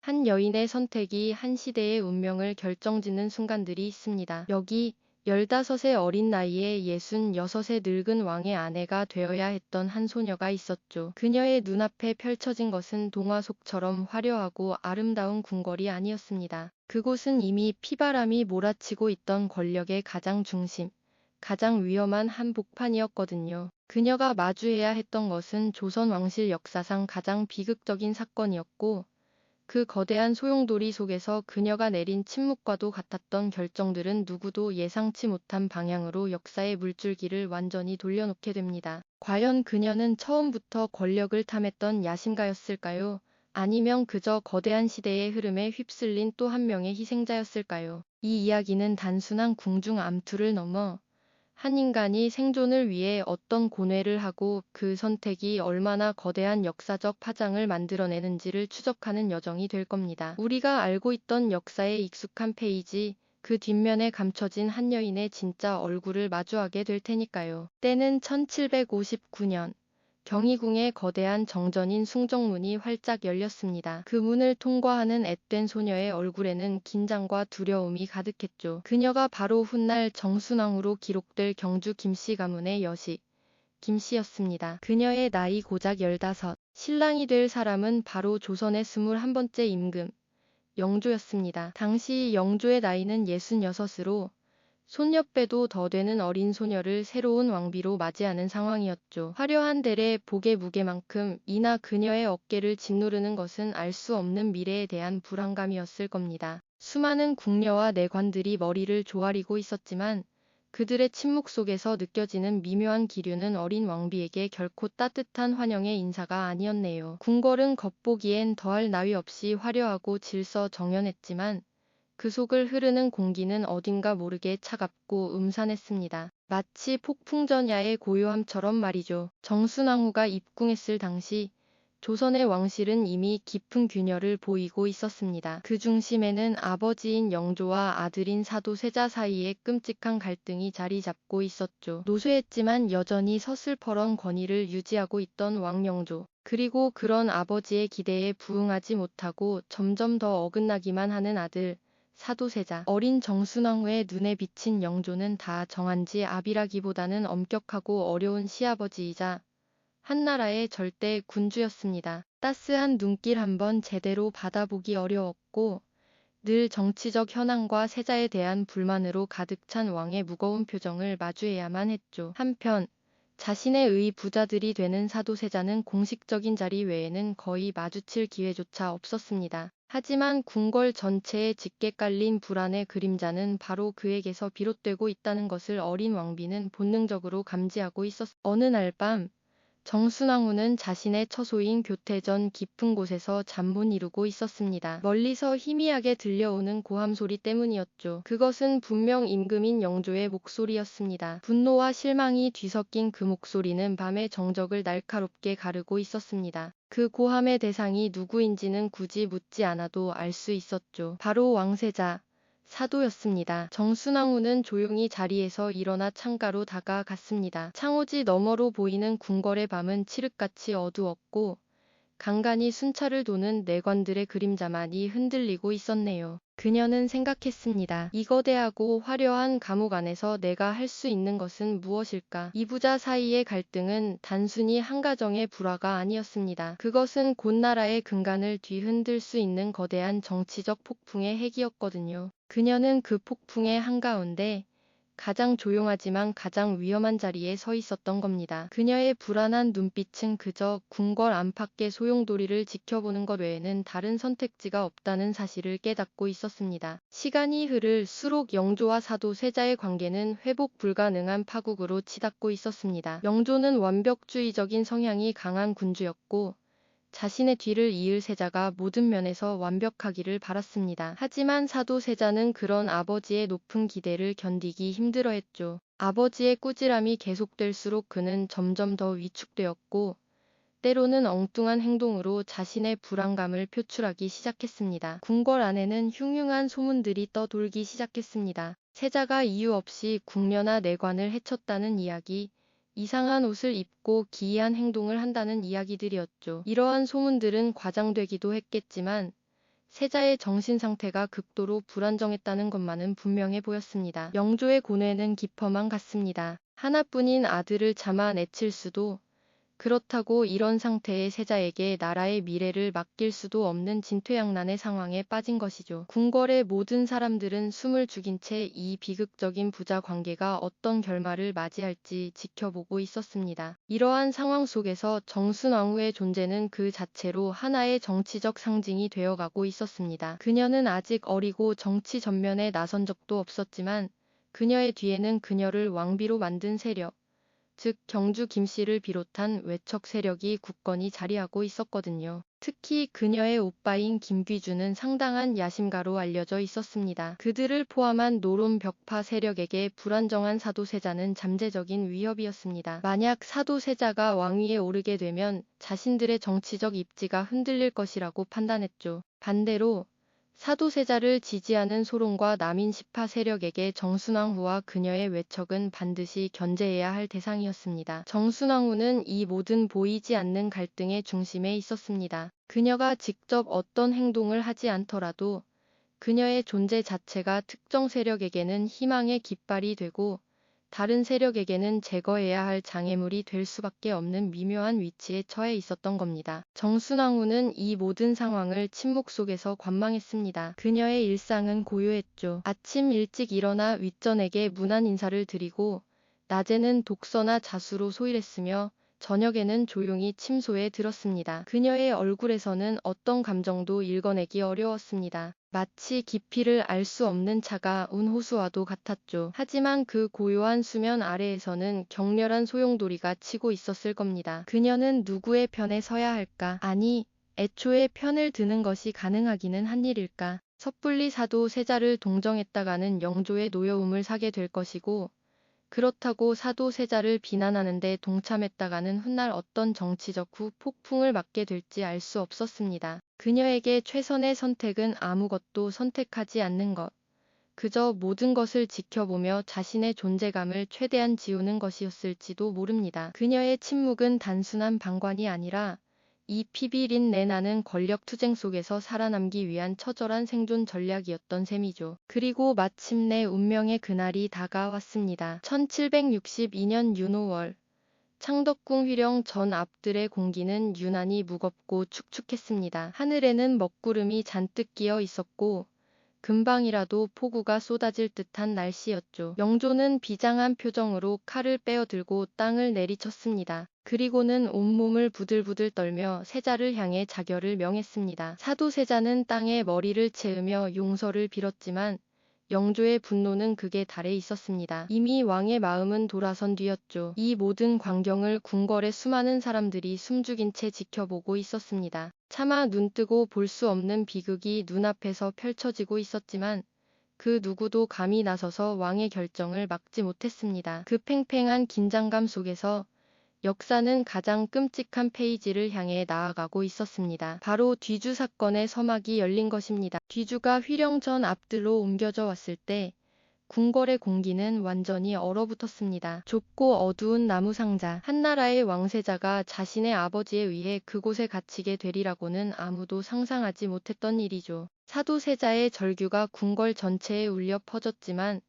한 여인의 선택이 한 시대의 운명을 결정짓는 순간들이 있습니다. 여기 15의 어린 나이에 66의 늙은 왕의 아내가 되어야 했던 한 소녀가 있었죠. 그녀의 눈앞에 펼쳐진 것은 동화 속처럼 화려하고 아름다운 궁궐이 아니었습니다. 그곳은 이미 피바람이 몰아치고 있던 권력의 가장 중심, 가장 위험한 한복판이었거든요. 그녀가 마주해야 했던 것은 조선 왕실 역사상 가장 비극적인 사건이었고, 그 거대한 소용돌이 속에서 그녀가 내린 침묵과도 같았던 결정들은 누구도 예상치 못한 방향으로 역사의 물줄기를 완전히 돌려놓게 됩니다. 과연 그녀는 처음부터 권력을 탐했던 야심가였을까요? 아니면 그저 거대한 시대의 흐름에 휩쓸린 또 한 명의 희생자였을까요? 이 이야기는 단순한 궁중 암투를 넘어 한 인간이 생존을 위해 어떤 고뇌를 하고 그 선택이 얼마나 거대한 역사적 파장을 만들어내는지를 추적하는 여정이 될 겁니다. 우리가 알고 있던 역사의 익숙한 페이지, 그 뒷면에 감춰진 한 여인의 진짜 얼굴을 마주하게 될 테니까요. 때는 1759년. 경희궁의 거대한 정전인 숭정문이 활짝 열렸습니다. 그 문을 통과하는 앳된 소녀의 얼굴에는 긴장과 두려움이 가득했죠. 그녀가 바로 훗날 정순왕후로 기록될 경주 김씨 가문의 여시, 김씨였습니다. 그녀의 나이 고작 15, 신랑이 될 사람은 바로 조선의 21번째 임금, 영조였습니다. 당시 영조의 나이는 66으로 손옆배도 더 되는 어린 소녀를 새로운 왕비로 맞이하는 상황이었죠. 화려한 델의 복의 무게만큼 이나 그녀의 어깨를 짓누르는 것은 알 수 없는 미래에 대한 불안감이었을 겁니다. 수많은 궁녀와 내관들이 머리를 조아리고 있었지만 그들의 침묵 속에서 느껴지는 미묘한 기류는 어린 왕비에게 결코 따뜻한 환영의 인사가 아니었네요. 궁궐은 겉보기엔 더할 나위 없이 화려하고 질서 정연했지만 그 속을 흐르는 공기는 어딘가 모르게 차갑고 음산했습니다. 마치 폭풍전야의 고요함처럼 말이죠. 정순왕후가 입궁했을 당시 조선의 왕실은 이미 깊은 균열을 보이고 있었습니다. 그 중심에는 아버지인 영조와 아들인 사도세자 사이에 끔찍한 갈등이 자리 잡고 있었죠. 노쇠했지만 여전히 서슬퍼런 권위를 유지하고 있던 왕영조. 그리고 그런 아버지의 기대에 부응하지 못하고 점점 더 어긋나기만 하는 아들, 사도세자. 어린 정순왕후의 눈에 비친 영조는 다 정한지 아비라기보다는 엄격하고 어려운 시아버지이자 한나라의 절대 군주였습니다. 따스한 눈길 한번 제대로 받아보기 어려웠고 늘 정치적 현안과 세자에 대한 불만으로 가득 찬 왕의 무거운 표정을 마주해야만 했죠. 한편 자신의 의 부자들이 되는 사도세자는 공식적인 자리 외에는 거의 마주칠 기회조차 없었습니다. 하지만 궁궐 전체에 짙게 깔린 불안의 그림자는 바로 그에게서 비롯되고 있다는 것을 어린 왕비는 본능적으로 감지하고 있었습니다. 어느 날 밤 정순왕후는 자신의 처소인 교태전 깊은 곳에서 잠 못 이루고 있었습니다. 멀리서 희미하게 들려오는 고함 소리 때문이었죠. 그것은 분명 임금인 영조의 목소리였습니다. 분노와 실망이 뒤섞인 그 목소리는 밤의 정적을 날카롭게 가르고 있었습니다. 그 고함의 대상이 누구인지는 굳이 묻지 않아도 알 수 있었죠. 바로 왕세자, 사도였습니다. 정순왕후는 조용히 자리에서 일어나 창가로 다가갔습니다. 창호지 너머로 보이는 궁궐의 밤은 칠흑같이 어두웠고 간간히 순찰을 도는 내관들의 그림자만이 흔들리고 있었네요. 그녀는 생각했습니다. 이 거대하고 화려한 감옥 안에서 내가 할 수 있는 것은 무엇일까? 이 부자 사이의 갈등은 단순히 한 가정의 불화가 아니었습니다. 그것은 곧 나라의 근간을 뒤흔들 수 있는 거대한 정치적 폭풍의 핵이었거든요. 그녀는 그 폭풍의 한가운데 가장 조용하지만 가장 위험한 자리에 서 있었던 겁니다. 그녀의 불안한 눈빛은 그저 궁궐 안팎의 소용돌이를 지켜보는 것 외에는 다른 선택지가 없다는 사실을 깨닫고 있었습니다. 시간이 흐를수록 영조와 사도 세자의 관계는 회복 불가능한 파국으로 치닫고 있었습니다. 영조는 완벽주의적인 성향이 강한 군주였고 자신의 뒤를 이을 세자가 모든 면에서 완벽하기를 바랐습니다. 하지만 사도 세자는 그런 아버지의 높은 기대를 견디기 힘들어했죠. 아버지의 꾸지람이 계속될수록 그는 점점 더 위축되었고 때로는 엉뚱한 행동으로 자신의 불안감을 표출하기 시작했습니다. 궁궐 안에는 흉흉한 소문들이 떠돌기 시작했습니다. 세자가 이유 없이 궁녀나 내관을 해쳤다는 이야기, 이상한 옷을 입고 기이한 행동을 한다는 이야기들이었죠. 이러한 소문들은 과장되기도 했겠지만 세자의 정신 상태가 극도로 불안정했다는 것만은 분명해 보였습니다. 영조의 고뇌는 깊어만 갔습니다. 하나뿐인 아들을 잡아내칠 수도, 그렇다고 이런 상태의 세자에게 나라의 미래를 맡길 수도 없는 진퇴양난의 상황에 빠진 것이죠. 궁궐의 모든 사람들은 숨을 죽인 채 이 비극적인 부자 관계가 어떤 결말을 맞이할지 지켜보고 있었습니다. 이러한 상황 속에서 정순왕후의 존재는 그 자체로 하나의 정치적 상징이 되어가고 있었습니다. 그녀는 아직 어리고 정치 전면에 나선 적도 없었지만 그녀의 뒤에는 그녀를 왕비로 만든 세력, 즉 경주 김씨를 비롯한 외척 세력이 굳건히 자리하고 있었거든요. 특히 그녀의 오빠인 김귀주는 상당한 야심가로 알려져 있었습니다. 그들을 포함한 노론 벽파 세력에게 불안정한 사도세자는 잠재적인 위협이었습니다. 만약 사도세자가 왕위에 오르게 되면 자신들의 정치적 입지가 흔들릴 것이라고 판단했죠. 반대로 사도세자를 지지하는 소론과 남인시파 세력에게 정순왕후와 그녀의 외척은 반드시 견제해야 할 대상이었습니다. 정순왕후는 이 모든 보이지 않는 갈등의 중심에 있었습니다. 그녀가 직접 어떤 행동을 하지 않더라도 그녀의 존재 자체가 특정 세력에게는 희망의 깃발이 되고 다른 세력에게는 제거해야 할 장애물이 될 수밖에 없는 미묘한 위치에 처해 있었던 겁니다. 정순왕후는 이 모든 상황을 침묵 속에서 관망했습니다. 그녀의 일상은 고요했죠. 아침 일찍 일어나 윗전에게 문안 인사를 드리고 낮에는 독서나 자수로 소일했으며 저녁에는 조용히 침소에 들었습니다. 그녀의 얼굴에서는 어떤 감정도 읽어내기 어려웠습니다. 마치 깊이를 알 수 없는 차가운 호수와도 같았죠. 하지만 그 고요한 수면 아래에서는 격렬한 소용돌이가 치고 있었을 겁니다. 그녀는 누구의 편에 서야 할까? 아니, 애초에 편을 드는 것이 가능하기는 한 일일까? 섣불리 사도 세자를 동정했다가는 영조의 노여움을 사게 될 것이고, 그렇다고 사도세자를 비난하는데 동참했다가는 훗날 어떤 정치적 후폭풍을 맞게 될지 알 수 없었습니다. 그녀에게 최선의 선택은 아무것도 선택하지 않는 것, 그저 모든 것을 지켜보며 자신의 존재감을 최대한 지우는 것이었을지도 모릅니다. 그녀의 침묵은 단순한 방관이 아니라 이 피비린 내 나는 권력 투쟁 속에서 살아남기 위한 처절한 생존 전략이었던 셈이죠. 그리고 마침내 운명의 그날이 다가왔습니다. 1762년 윤호월, 창덕궁 휘령 전 앞들의 공기는 유난히 무겁고 축축했습니다. 하늘에는 먹구름이 잔뜩 끼어 있었고 금방이라도 폭우가 쏟아질 듯한 날씨였죠. 영조는 비장한 표정으로 칼을 빼어들고 땅을 내리쳤습니다. 그리고는 온몸을 부들부들 떨며 세자를 향해 자결을 명했습니다. 사도세자는 땅에 머리를 채으며 용서를 빌었지만 영조의 분노는 극에 달해 있었습니다. 이미 왕의 마음은 돌아선 뒤였죠. 이 모든 광경을 궁궐의 수많은 사람들이 숨죽인 채 지켜보고 있었습니다. 차마 눈뜨고 볼 수 없는 비극이 눈앞에서 펼쳐지고 있었지만 그 누구도 감히 나서서 왕의 결정을 막지 못했습니다. 그 팽팽한 긴장감 속에서 역사는 가장 끔찍한 페이지를 향해 나아가고 있었습니다. 바로 뒤주 사건의 서막이 열린 것입니다. 뒤주가 휘령 전 앞들로 옮겨져 왔을 때 궁궐의 공기는 완전히 얼어붙었습니다. 좁고 어두운 나무 상자, 한나라의 왕세자가 자신의 아버지에 의해 그곳에 갇히게 되리라고는 아무도 상상하지 못했던 일이죠. 사도세자의 절규가 궁궐 전체에 울려 퍼졌지만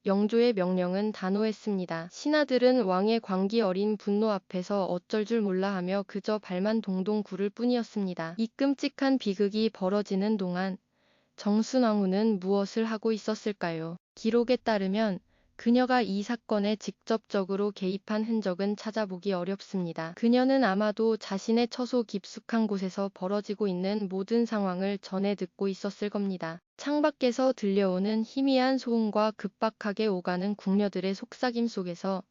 영조의 명령은 단호했습니다. 신하들은 왕의 광기 어린 분노 앞에서 어쩔 줄 몰라 하며 그저 발만 동동 구를 뿐이었습니다. 이 끔찍한 비극이 벌어지는 동안 정순왕후는 무엇을 하고 있었을까요? 기록에 따르면 그녀가 이 사건에 직접적으로 개입한 흔적은 찾아보기 어렵습니다. 그녀는 아마도 자신의 처소 깊숙한 곳에서 벌어지고 있는 모든 상황을 전해 듣고 있었을 겁니다. 창밖에서 들려오는 희미한 소음과 급박하게 오가는 궁녀들의 속삭임 속에서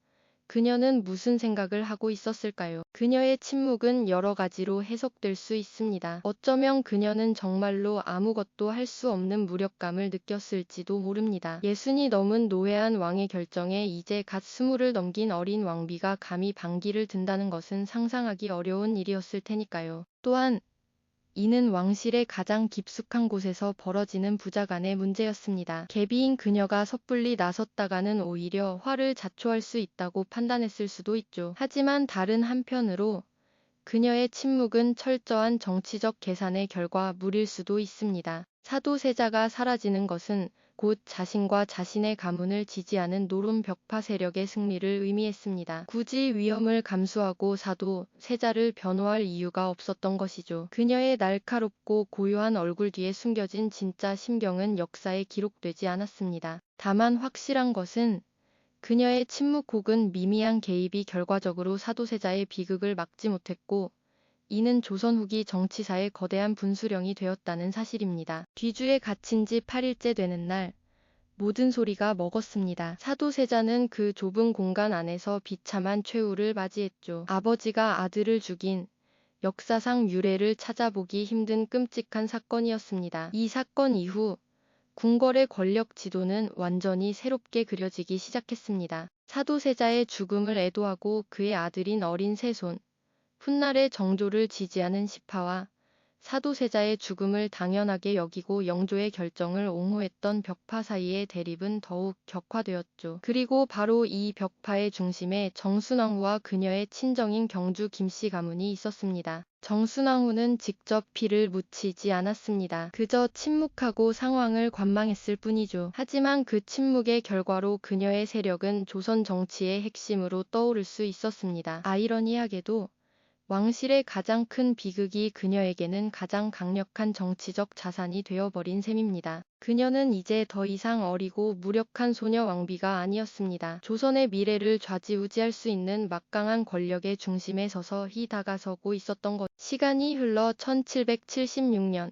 그녀는 무슨 생각을 하고 있었을까요? 그녀의 침묵은 여러 가지로 해석될 수 있습니다. 어쩌면 그녀는 정말로 아무것도 할 수 없는 무력감을 느꼈을지도 모릅니다. 예순이 넘은 노회한 왕의 결정에 이제 갓 20을 넘긴 어린 왕비가 감히 반기를 든다는 것은 상상하기 어려운 일이었을 테니까요. 또한 이는 왕실의 가장 깊숙한 곳에서 벌어지는 부자간의 문제였습니다. 계비인 그녀가 섣불리 나섰다가는 오히려 화를 자초할 수 있다고 판단했을 수도 있죠. 하지만 다른 한편으로 그녀의 침묵은 철저한 정치적 계산의 결과물일 수도 있습니다. 사도세자가 사라지는 것은 곧 자신과 자신의 가문을 지지하는 노론 벽파 세력의 승리를 의미했습니다. 굳이 위험을 감수하고 사도세자를 변호할 이유가 없었던 것이죠. 그녀의 날카롭고 고요한 얼굴 뒤에 숨겨진 진짜 심경은 역사에 기록되지 않았습니다. 다만 확실한 것은 그녀의 침묵 혹은 미미한 개입이 결과적으로 사도세자의 비극을 막지 못했고, 이는 조선 후기 정치사의 거대한 분수령이 되었다는 사실입니다. 뒤주에 갇힌 지 8일째 되는 날, 모든 소리가 먹었습니다. 사도세자는 그 좁은 공간 안에서 비참한 최후를 맞이했죠. 아버지가 아들을 죽인 역사상 유례를 찾아보기 힘든 끔찍한 사건이었습니다. 이 사건 이후 궁궐의 권력 지도는 완전히 새롭게 그려지기 시작했습니다. 사도세자의 죽음을 애도하고 그의 아들인 어린 세손, 훗날의 정조를 지지하는 시파와 사도세자의 죽음을 당연하게 여기고 영조의 결정을 옹호했던 벽파 사이의 대립은 더욱 격화되었죠. 그리고 바로 이 벽파의 중심에 정순왕후와 그녀의 친정인 경주 김씨 가문이 있었습니다. 정순왕후는 직접 피를 묻히지 않았습니다. 그저 침묵하고 상황을 관망했을 뿐이죠. 하지만 그 침묵의 결과로 그녀의 세력은 조선 정치의 핵심으로 떠오를 수 있었습니다. 아이러니하게도 왕실의 가장 큰 비극이 그녀에게는 가장 강력한 정치적 자산이 되어버린 셈입니다. 그녀는 이제 더 이상 어리고 무력한 소녀 왕비가 아니었습니다. 조선의 미래를 좌지우지할 수 있는 막강한 권력의 중심에 서서히 다가서고 있었던 것. 시간이 흘러 1776년,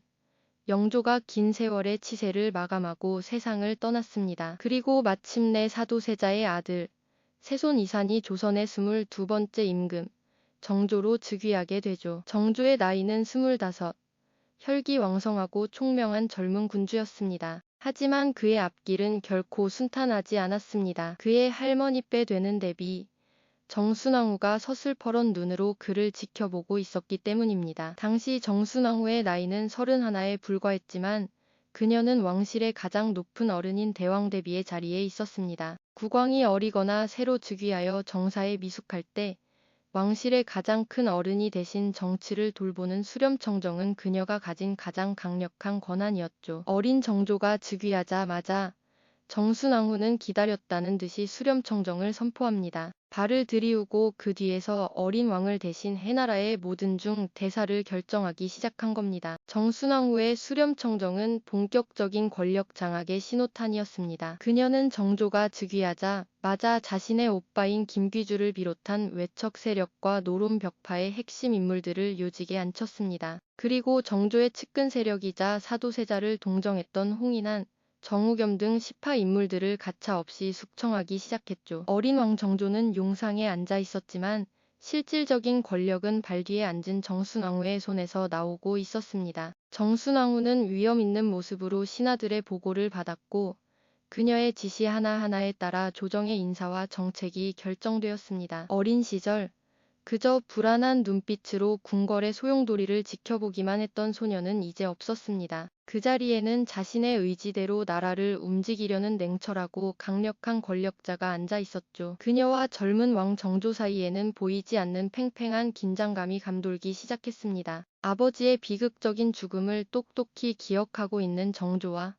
영조가 긴 세월의 치세를 마감하고 세상을 떠났습니다. 그리고 마침내 사도세자의 아들, 세손 이산이 조선의 22번째 임금, 정조로 즉위하게 되죠. 정조의 나이는 25, 혈기왕성하고 총명한 젊은 군주였습니다. 하지만 그의 앞길은 결코 순탄하지 않았습니다. 그의 할머니께 되는 대비 정순왕후가 서슬퍼런 눈으로 그를 지켜보고 있었기 때문입니다. 당시 정순왕후의 나이는 31에 불과했지만 그녀는 왕실의 가장 높은 어른인 대왕대비의 자리에 있었습니다. 국왕이 어리거나 새로 즉위하여 정사에 미숙할 때 왕실의 가장 큰 어른이 대신 정치를 돌보는 수렴청정은 그녀가 가진 가장 강력한 권한이었죠. 어린 정조가 즉위하자마자 정순왕후는 기다렸다는 듯이 수렴청정을 선포합니다. 발을 들이우고 그 뒤에서 어린 왕을 대신 해나라의 모든 중 대사를 결정하기 시작한 겁니다. 정순왕후의 수렴청정은 본격적인 권력 장악의 신호탄이었습니다. 그녀는 정조가 즉위하자마자 자신의 오빠인 김귀주를 비롯한 외척 세력과 노론 벽파의 핵심 인물들을 요직에 앉혔습니다. 그리고 정조의 측근 세력이자 사도세자를 동정했던 홍인한, 정우겸 등 시파 인물들을 가차없이 숙청하기 시작했죠. 어린 왕 정조는 용상에 앉아 있었지만 실질적인 권력은 발 뒤에 앉은 정순왕후의 손에서 나오고 있었습니다. 정순왕후는 위험 있는 모습으로 신하들의 보고를 받았고 그녀의 지시 하나하나에 따라 조정의 인사와 정책이 결정되었습니다. 어린 시절 그저 불안한 눈빛으로 궁궐의 소용돌이를 지켜보기만 했던 소녀는 이제 없었습니다. 그 자리에는 자신의 의지대로 나라를 움직이려는 냉철하고 강력한 권력자가 앉아 있었죠. 그녀와 젊은 왕 정조 사이에는 보이지 않는 팽팽한 긴장감이 감돌기 시작했습니다. 아버지의 비극적인 죽음을 똑똑히 기억하고 있는 정조와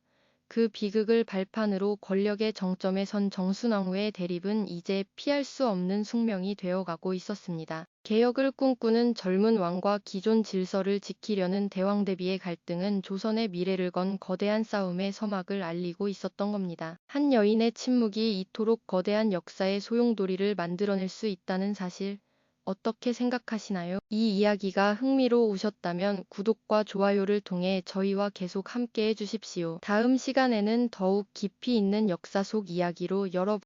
그 비극을 발판으로 권력의 정점에 선 정순왕후의 대립은 이제 피할 수 없는 숙명이 되어가고 있었습니다. 개혁을 꿈꾸는 젊은 왕과 기존 질서를 지키려는 대왕대비의 갈등은 조선의 미래를 건 거대한 싸움의 서막을 알리고 있었던 겁니다. 한 여인의 침묵이 이토록 거대한 역사의 소용돌이를 만들어낼 수 있다는 사실, 어떻게 생각하시나요? 이 이야기가 흥미로우셨다면 구독과 좋아요를 통해 저희와 계속 함께해 주십시오. 다음 시간에는 더욱 깊이 있는 역사 속 이야기로 여러분